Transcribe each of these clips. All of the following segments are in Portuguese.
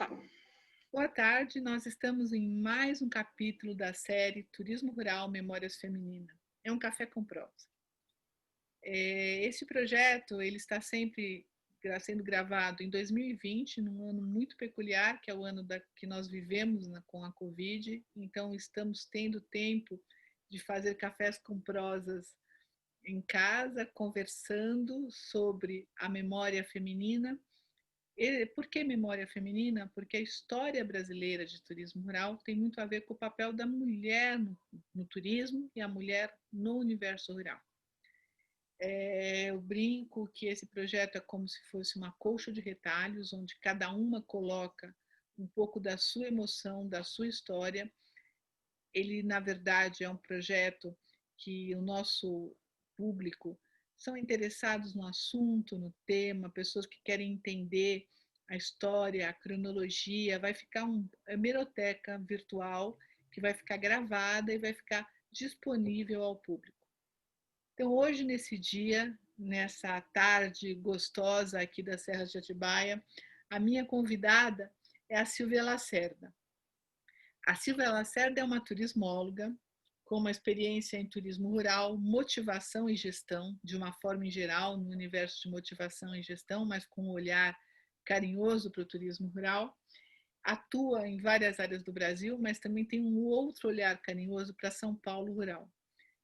Tá. Boa tarde, nós estamos em mais um capítulo da série Turismo Rural Memórias Feminina. É um café com prosa. Este projeto ele está sempre sendo gravado em 2020, num ano muito peculiar, que é o ano que nós vivemos com a Covid. Então, estamos tendo tempo de fazer cafés com prosas em casa, conversando sobre a memória feminina. Por que memória feminina? Porque a história brasileira de turismo rural tem muito a ver com o papel da mulher no turismo e a mulher no universo rural. Eu brinco que esse projeto é como se fosse uma colcha de retalhos, onde cada uma coloca um pouco da sua emoção, da sua história. Ele, na verdade, é um projeto que o nosso público são interessados no assunto, no tema, pessoas que querem entender a história, a cronologia. Vai ficar uma hemeroteca virtual que vai ficar gravada e vai ficar disponível ao público. Então, hoje, nesse dia, nessa tarde gostosa aqui da Serra de Atibaia, a minha convidada é a Silvia Lacerda. A Silvia Lacerda é uma turismóloga com uma experiência em turismo rural, motivação e gestão, de uma forma em geral, no universo de motivação e gestão, mas com um olhar carinhoso para o turismo rural. Atua em várias áreas do Brasil, mas também tem um outro olhar carinhoso para São Paulo rural.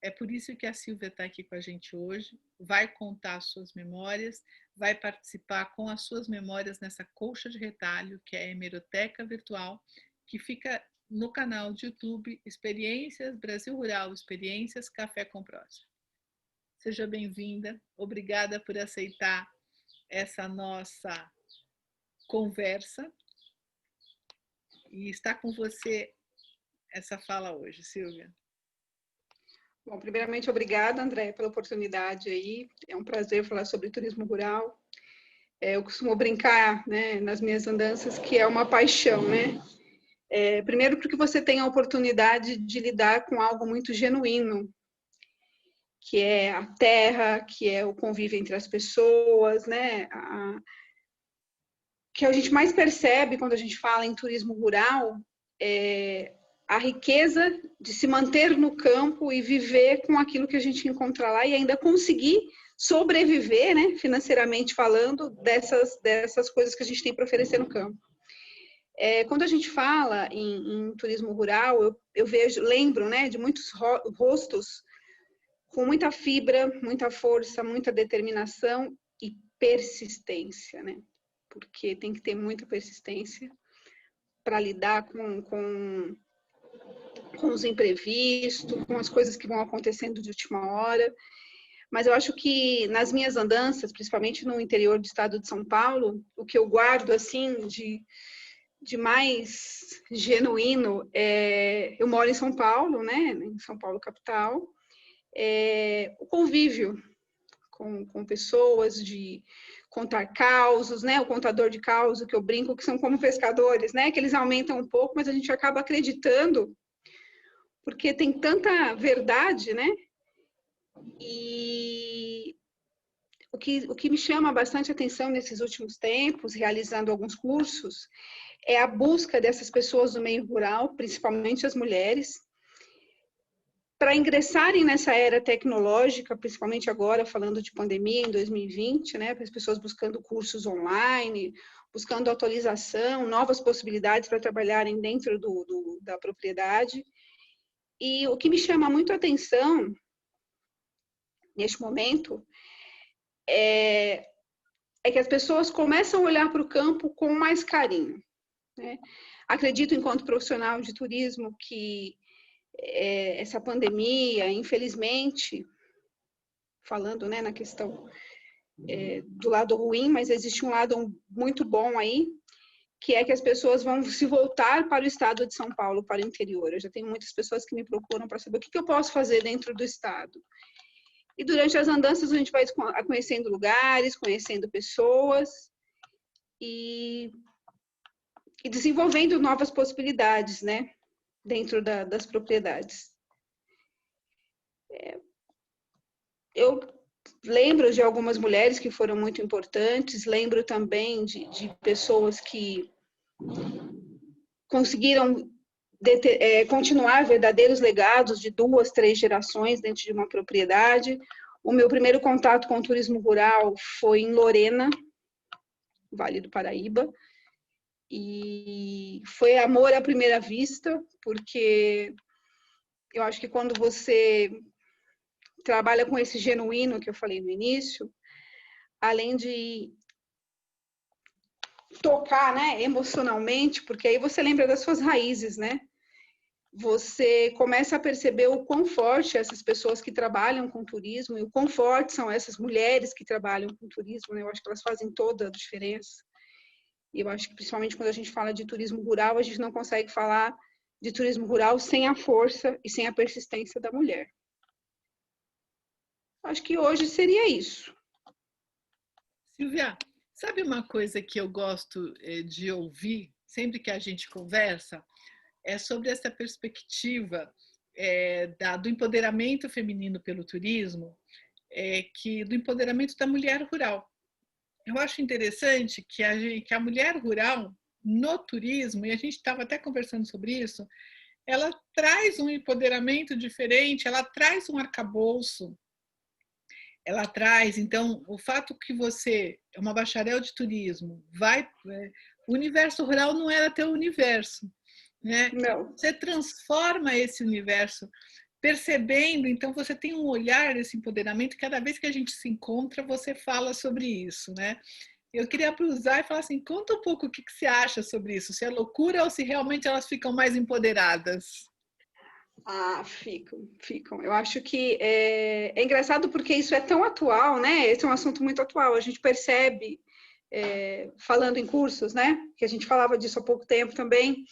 É por isso que a Silvia está aqui com a gente hoje, vai contar as suas memórias, vai participar com as suas memórias nessa colcha de retalho, que é a hemeroteca virtual, que fica no canal de YouTube Experiências Brasil Rural, Experiências Café com Prosa. Seja bem-vinda, obrigada por aceitar essa nossa conversa. E está com você essa fala hoje, Silvia. Bom, primeiramente, obrigada, André, pela oportunidade aí. É um prazer falar sobre turismo rural. Eu costumo brincar, né, nas minhas andanças, que é uma paixão, né? Primeiro porque você tem a oportunidade de lidar com algo muito genuíno, que é a terra, que é o convívio entre as pessoas, né? Que a gente mais percebe quando a gente fala em turismo rural é a riqueza de se manter no campo e viver com aquilo que a gente encontra lá e ainda conseguir sobreviver, né, financeiramente falando, dessas coisas que a gente tem para oferecer no campo. Quando a gente fala em turismo rural, eu lembro, né, de muitos rostos com muita fibra, muita força, muita determinação e persistência, né? Porque tem que ter muita persistência para lidar com os imprevistos, com as coisas que vão acontecendo de última hora. Mas eu acho que nas minhas andanças, principalmente no interior do estado de São Paulo, o que eu guardo assim de mais genuíno eu moro em São Paulo, né, em São Paulo capital, o convívio com pessoas, de contar causos, né, o contador de causos, que eu brinco que são como pescadores, né, que eles aumentam um pouco, mas a gente acaba acreditando porque tem tanta verdade, né? E o que me chama bastante atenção nesses últimos tempos, realizando alguns cursos, é a busca dessas pessoas do meio rural, principalmente as mulheres, para ingressarem nessa era tecnológica, principalmente agora, falando de pandemia, em 2020, né? Para as pessoas buscando cursos online, buscando atualização, novas possibilidades para trabalharem dentro da propriedade. E o que me chama muito a atenção neste momento é que as pessoas começam a olhar para o campo com mais carinho, né? Acredito, enquanto profissional de turismo, que essa pandemia, infelizmente, falando, né, na questão do lado ruim, mas existe um lado muito bom aí, que é que as pessoas vão se voltar para o estado de São Paulo, para o interior. Eu já tenho muitas pessoas que me procuram para saber o que eu posso fazer dentro do estado. E durante as andanças a gente vai conhecendo lugares, conhecendo pessoas e desenvolvendo novas possibilidades, né, dentro das propriedades. Eu lembro de algumas mulheres que foram muito importantes, lembro também de pessoas que conseguiram continuar verdadeiros legados de 2, 3 gerações dentro de uma propriedade. O meu primeiro contato com o turismo rural foi em Lorena, Vale do Paraíba, e foi amor à primeira vista, porque eu acho que quando você trabalha com esse genuíno que eu falei no início, além de tocar, né, emocionalmente, porque aí você lembra das suas raízes, né? Você começa a perceber o quão forte essas pessoas que trabalham com turismo e o quão fortes são essas mulheres que trabalham com turismo, né? Eu acho que elas fazem toda a diferença. E eu acho que, principalmente quando a gente fala de turismo rural, a gente não consegue falar de turismo rural sem a força e sem a persistência da mulher. Acho que hoje seria isso. Silvia, sabe uma coisa que eu gosto de ouvir sempre que a gente conversa? É sobre essa perspectiva do empoderamento feminino pelo turismo, do empoderamento da mulher rural. Eu acho interessante que a mulher rural no turismo, e a gente estava até conversando sobre isso, ela traz um empoderamento diferente, ela traz um arcabouço, ela traz, então, o fato que você é uma bacharel de turismo, o universo rural não era teu universo, né? Não. Você transforma esse universo percebendo, então você tem um olhar, esse empoderamento, cada vez que a gente se encontra, você fala sobre isso, né? Eu queria cruzar e falar assim, conta um pouco o que você acha sobre isso, se é loucura ou se realmente elas ficam mais empoderadas. Ah, ficam. Eu acho que é engraçado porque isso é tão atual, né? Esse é um assunto muito atual. A gente percebe, falando em cursos, né? Que a gente falava disso há pouco tempo também.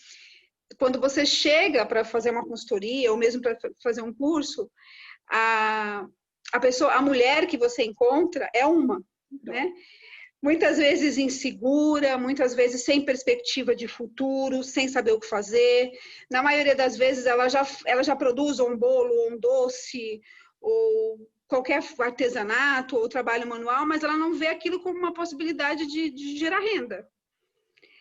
Quando você chega para fazer uma consultoria ou mesmo para fazer um curso, a mulher que você encontra é uma, né? Muitas vezes insegura, muitas vezes sem perspectiva de futuro, sem saber o que fazer. Na maioria das vezes, ela já produz um bolo, ou um doce, ou qualquer artesanato, ou trabalho manual, mas ela não vê aquilo como uma possibilidade de gerar renda.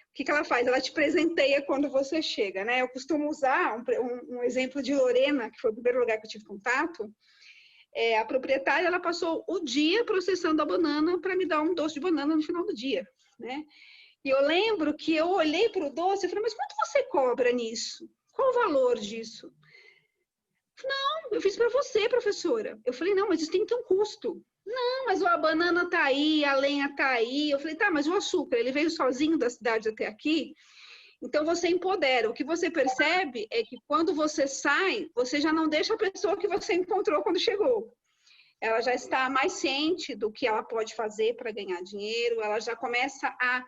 O que ela faz? Ela te presenteia quando você chega, né? Eu costumo usar um exemplo de Lorena, que foi o primeiro lugar que eu tive contato. A proprietária, ela passou o dia processando a banana para me dar um doce de banana no final do dia, né? E eu lembro que eu olhei para o doce e falei, mas quanto você cobra nisso? Qual o valor disso? Não, eu fiz para você, professora. Eu falei, não, mas isso tem que ter um custo. Não, mas a banana tá aí, a lenha tá aí. Eu falei, tá, mas o açúcar, ele veio sozinho da cidade até aqui? Então, você empodera. O que você percebe é que quando você sai, você já não deixa a pessoa que você encontrou quando chegou. Ela já está mais ciente do que ela pode fazer para ganhar dinheiro, ela já começa a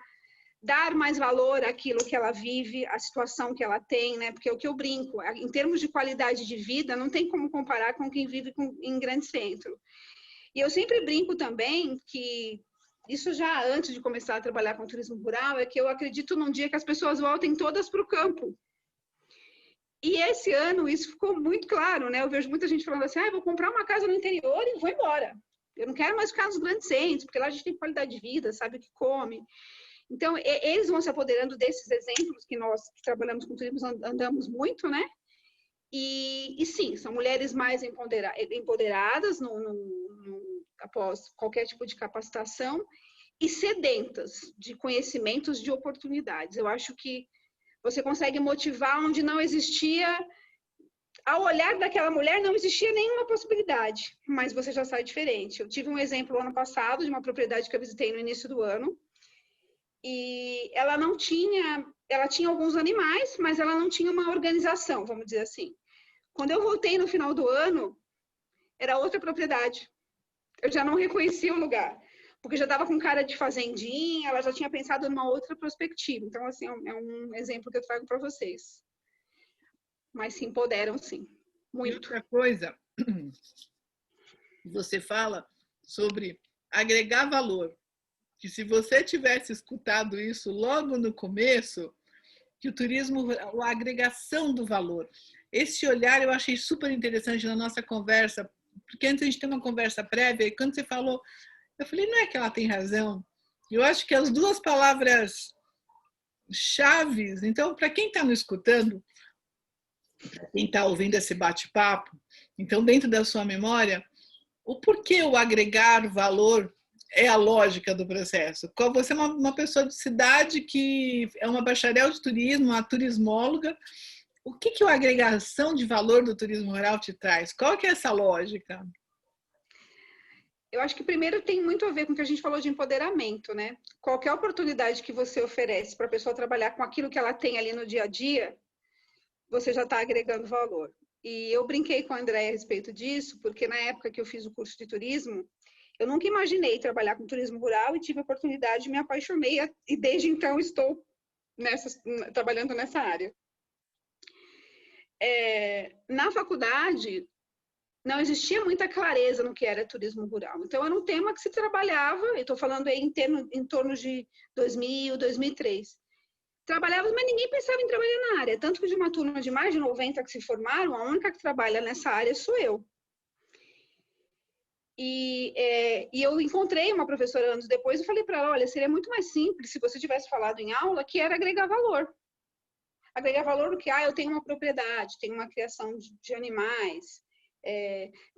dar mais valor àquilo que ela vive, à situação que ela tem, né? Porque é o que eu brinco, em termos de qualidade de vida, não tem como comparar com quem vive em grande centro. E eu sempre brinco também que isso já antes de começar a trabalhar com turismo rural, é que eu acredito num dia que as pessoas voltem todas para o campo. E esse ano isso ficou muito claro, né? Eu vejo muita gente falando assim, vou comprar uma casa no interior e vou embora. Eu não quero mais ficar nos grandes centros, porque lá a gente tem qualidade de vida, sabe o que come. Então, eles vão se apoderando desses exemplos que nós que trabalhamos com turismo andamos muito, né? E sim, são mulheres mais empoderadas após qualquer tipo de capacitação e sedentas de conhecimentos, de oportunidades. Eu acho que você consegue motivar onde não existia, ao olhar daquela mulher, não existia nenhuma possibilidade, mas você já sai diferente. Eu tive um exemplo ano passado de uma propriedade que eu visitei no início do ano, e ela tinha alguns animais, mas ela não tinha uma organização, vamos dizer assim. Quando eu voltei no final do ano, era outra propriedade. Eu já não reconhecia o lugar, porque já estava com cara de fazendinha, ela já tinha pensado numa outra perspectiva. Então, assim, é um exemplo que eu trago para vocês. Mas se empoderam, sim. Muito. E outra coisa, você fala sobre agregar valor. Que se você tivesse escutado isso logo no começo, que o turismo, a agregação do valor. Esse olhar eu achei super interessante na nossa conversa, porque antes a gente tem uma conversa prévia, e quando você falou, eu falei, não é que ela tem razão? Eu acho que as duas palavras chaves. Então, para quem está nos escutando, para quem está ouvindo esse bate-papo, então, dentro da sua memória, o porquê o agregar valor é a lógica do processo. Você é uma pessoa de cidade que é uma bacharel de turismo, uma turismóloga. O que a agregação de valor do turismo rural te traz? Qual que é essa lógica? Eu acho que primeiro tem muito a ver com o que a gente falou de empoderamento, né? Qualquer oportunidade que você oferece para a pessoa trabalhar com aquilo que ela tem ali no dia a dia, você já está agregando valor. E eu brinquei com a Andréia a respeito disso, porque na época que eu fiz o curso de turismo, eu nunca imaginei trabalhar com turismo rural e tive a oportunidade, me apaixonei e desde então estou trabalhando nessa área. Na faculdade, não existia muita clareza no que era turismo rural. Então, era um tema que se trabalhava, eu estou falando aí em torno de 2000, 2003. Trabalhava, mas ninguém pensava em trabalhar na área. Tanto que de uma turma de mais de 90 que se formaram, a única que trabalha nessa área sou eu. E eu encontrei uma professora anos depois e falei para ela, olha, seria muito mais simples se você tivesse falado em aula que era agregar valor. Agregar valor no que, eu tenho uma propriedade, tenho uma criação de animais,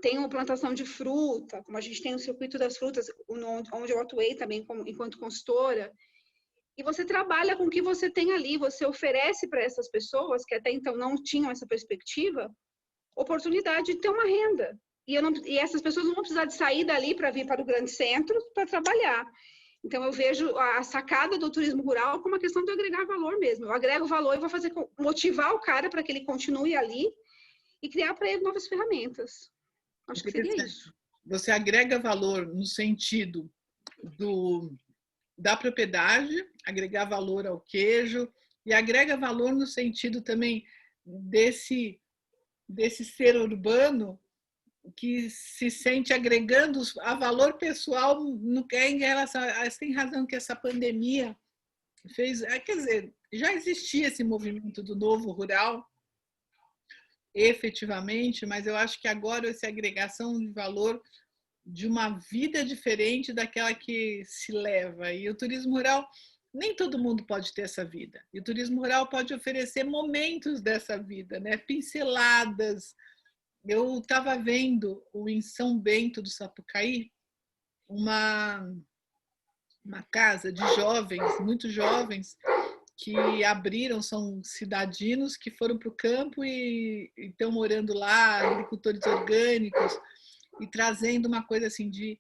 tenho plantação de fruta, como a gente tem o circuito das frutas, onde eu atuei também enquanto consultora, e você trabalha com o que você tem ali, você oferece para essas pessoas, que até então não tinham essa perspectiva, oportunidade de ter uma renda. E essas pessoas não vão precisar de sair dali para vir para o grande centro para trabalhar. Então, eu vejo a sacada do turismo rural como uma questão de agregar valor mesmo. Eu agrego valor e vou motivar o cara para que ele continue ali e criar para ele novas ferramentas. Acho que seria isso. Você agrega valor no sentido da propriedade, agregar valor ao queijo, e agrega valor no sentido também desse ser urbano que se sente agregando a valor pessoal no que é em relação a... Você tem razão que essa pandemia fez... Quer dizer, já existia esse movimento do novo rural, efetivamente, mas eu acho que agora essa agregação de valor de uma vida diferente daquela que se leva. E o turismo rural, nem todo mundo pode ter essa vida. E o turismo rural pode oferecer momentos dessa vida, né? Pinceladas. Eu estava vendo em São Bento do Sapucaí uma casa de jovens, muito jovens, que abriram, são cidadinos que foram para o campo e estão morando lá, agricultores orgânicos, e trazendo uma coisa assim de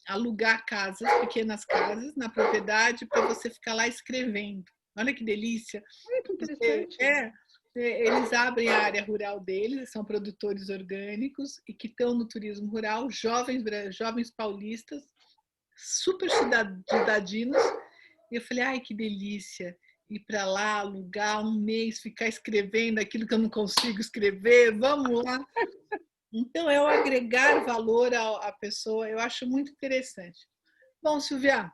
alugar casas, pequenas casas na propriedade para você ficar lá escrevendo. Olha que delícia! Olha que interessante. Eles abrem a área rural deles, são produtores orgânicos e que estão no turismo rural, jovens paulistas, super cidadinos. E eu falei, ai, que delícia! Ir para lá, alugar um mês, ficar escrevendo aquilo que eu não consigo escrever, vamos lá! Então, é o agregar valor à pessoa, eu acho muito interessante. Bom, Silvia,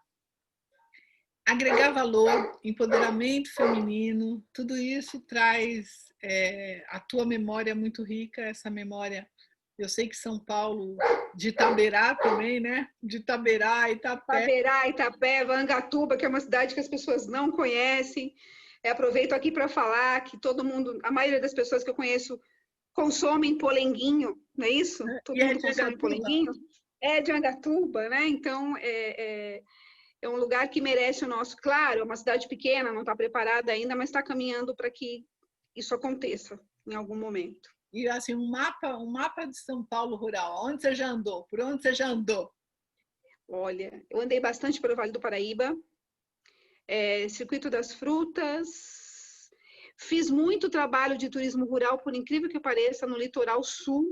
agregar valor, empoderamento feminino, tudo isso traz a tua memória muito rica, essa memória. Eu sei que São Paulo, de Itaberá também, né? De Itaberá, Itapeva, Angatuba, que é uma cidade que as pessoas não conhecem. Aproveito aqui para falar que todo mundo, a maioria das pessoas que eu conheço, consomem polenguinho, não é isso? Todo mundo consome polenguinho. É de Angatuba, né? Então, é um lugar que merece o nosso... Claro, é uma cidade pequena, não está preparada ainda, mas está caminhando para que isso aconteça em algum momento. E assim, um mapa de São Paulo rural, onde você já andou? Por onde você já andou? Olha, eu andei bastante pelo Vale do Paraíba, Circuito das Frutas, fiz muito trabalho de turismo rural, por incrível que pareça, no litoral sul,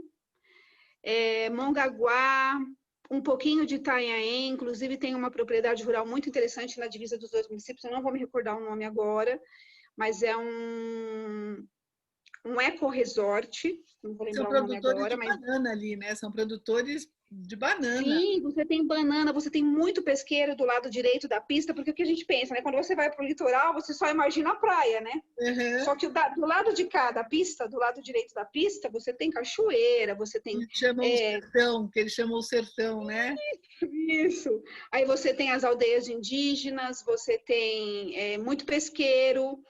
Mongaguá, um pouquinho de Itanhaém, inclusive tem uma propriedade rural muito interessante na divisa dos dois municípios, eu não vou me recordar o nome agora, mas é um eco-resort, não vou lembrar São o nome produtores agora, de mas... banana ali, né? São produtores de banana. Sim, você tem banana, você tem muito pesqueiro do lado direito da pista, porque o que a gente pensa, né? Quando você vai para o litoral, você só imagina a praia, né? Uhum. Só que do lado de cá da pista, do lado direito da pista, você tem cachoeira, você tem... Eles chamam o sertão, que eles chamam o sertão, né? Isso. Aí você tem as aldeias indígenas, você tem muito pesqueiro,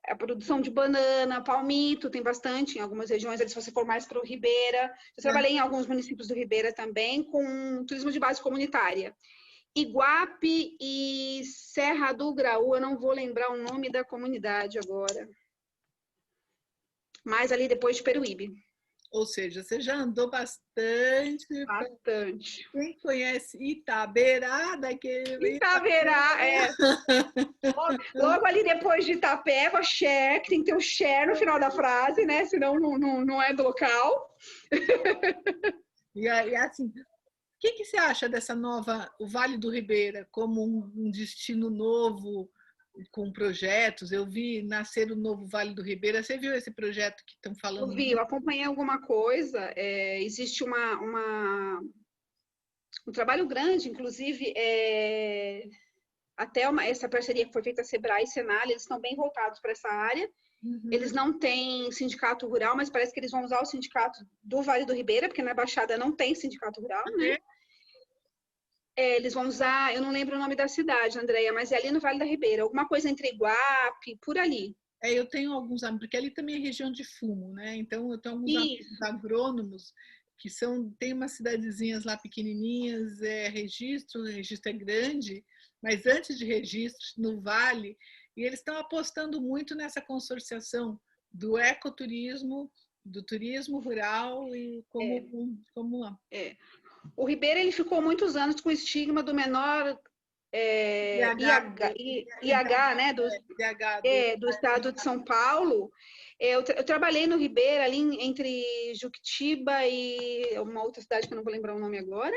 a produção de banana, palmito, tem bastante em algumas regiões, se você for mais para o Ribeira. Eu trabalhei em alguns municípios do Ribeira também, com turismo de base comunitária. Iguape e Serra do Graú, eu não vou lembrar o nome da comunidade agora. Mais ali depois de Peruíbe. Ou seja, você já andou bastante. Bastante. Quem conhece Itaberá, daquele... Itaberá, Logo ali depois de Itapeva, share, que tem que ter um share no final da frase, né? Senão não é do local. E assim, o que você acha dessa nova, o Vale do Ribeira, como um destino novo, com projetos? Eu vi nascer o novo Vale do Ribeira. Você viu esse projeto que estão falando? Eu acompanhei alguma coisa. Existe um trabalho grande, inclusive, até essa parceria que foi feita Sebrae e Senal, eles estão bem voltados para essa área. Uhum. Eles não têm sindicato rural, mas parece que eles vão usar o sindicato do Vale do Ribeira, porque na Baixada não tem sindicato rural, né? Eles vão usar, eu não lembro o nome da cidade, Andréia, mas é ali no Vale da Ribeira, alguma coisa entre Iguape, por ali. Eu tenho alguns amigos, porque ali também é região de fumo, né? Então eu tenho alguns amigos agrônomos que tem umas cidadezinhas lá pequenininhas, o registro é grande, mas antes de registro, no Vale, e eles estão apostando muito nessa consorciação do ecoturismo, do turismo rural e O Ribeira ele ficou muitos anos com o estigma do menor IH, né, do estado de São Paulo. Eu trabalhei no Ribeira, ali entre Juquitiba e uma outra cidade que eu não vou lembrar o nome agora,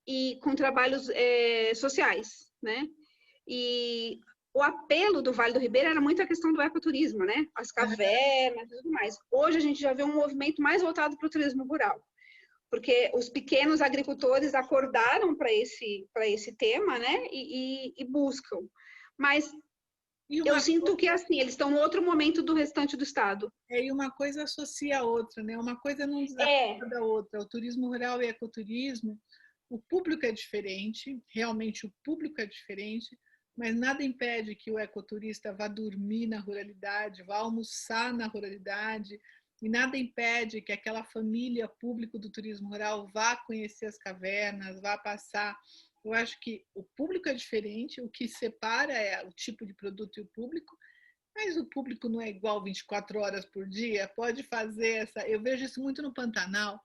e com trabalhos sociais, né? E o apelo do Vale do Ribeira era muito a questão do ecoturismo, né? As cavernas e tudo mais. Hoje a gente já vê um movimento mais voltado para o turismo rural, porque os pequenos agricultores acordaram para esse tema, né? E buscam. Mas eu sinto que assim, eles estão em outro momento do restante do estado. E uma coisa associa a outra, né? Uma coisa não desafia da outra. O turismo rural e ecoturismo, o público é diferente, realmente o público é diferente, mas nada impede que o ecoturista vá dormir na ruralidade, vá almoçar na ruralidade, e nada impede que aquela família público do turismo rural vá conhecer as cavernas, vá passar. Eu acho que o público é diferente, o que separa é o tipo de produto e o público, mas o público não é igual 24 horas por dia, pode fazer essa... Eu vejo isso muito no Pantanal.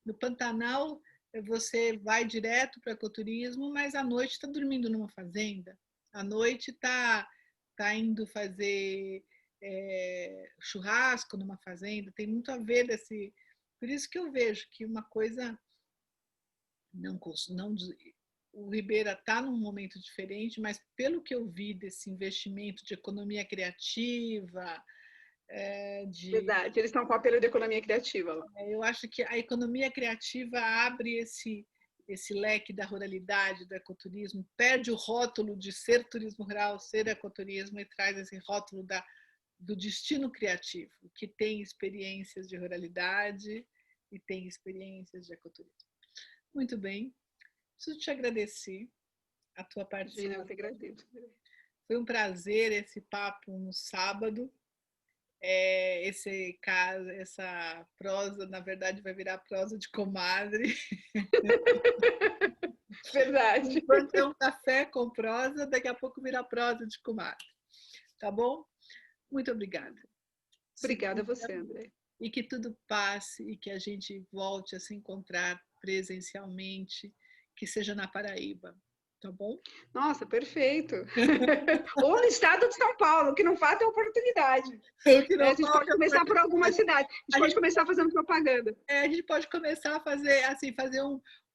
No Pantanal, você vai direto para o ecoturismo, mas à noite está dormindo numa fazenda, à noite está indo fazer churrasco numa fazenda, tem muito a ver desse... Por isso que eu vejo que uma coisa não o Ribeira está num momento diferente, mas pelo que eu vi desse investimento de economia criativa, Verdade, eles estão com o apelo de economia criativa lá. Eu acho que a economia criativa abre esse leque da ruralidade, do ecoturismo, perde o rótulo de ser turismo rural, ser ecoturismo e traz esse rótulo do destino criativo, que tem experiências de ruralidade e tem experiências de ecoturismo. Muito bem. Preciso te agradecer a tua participação. Eu te agradeço. Foi um prazer esse papo no sábado. Essa prosa, na verdade, vai virar prosa de comadre. Verdade. Enquanto é um café com prosa, daqui a pouco vira prosa de comadre. Tá bom? Muito obrigada. Obrigada a você, André. E que tudo passe e que a gente volte a se encontrar presencialmente, que seja na Paraíba, tá bom? Nossa, perfeito! Ou no estado de São Paulo, que não falta oportunidade. A gente pode começar por alguma cidade. A gente pode começar fazendo propaganda. A gente pode começar a fazer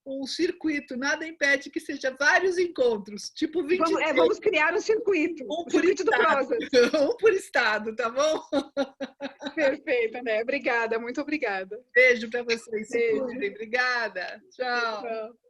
um circuito. Nada impede que seja vários encontros, tipo 26. Vamos criar um circuito. Um circuito do prosa. Um por estado, tá bom? Perfeito, né? Obrigada, muito obrigada. Beijo para vocês. Se Beijo. cuidem. Obrigada. Tchau. Tchau.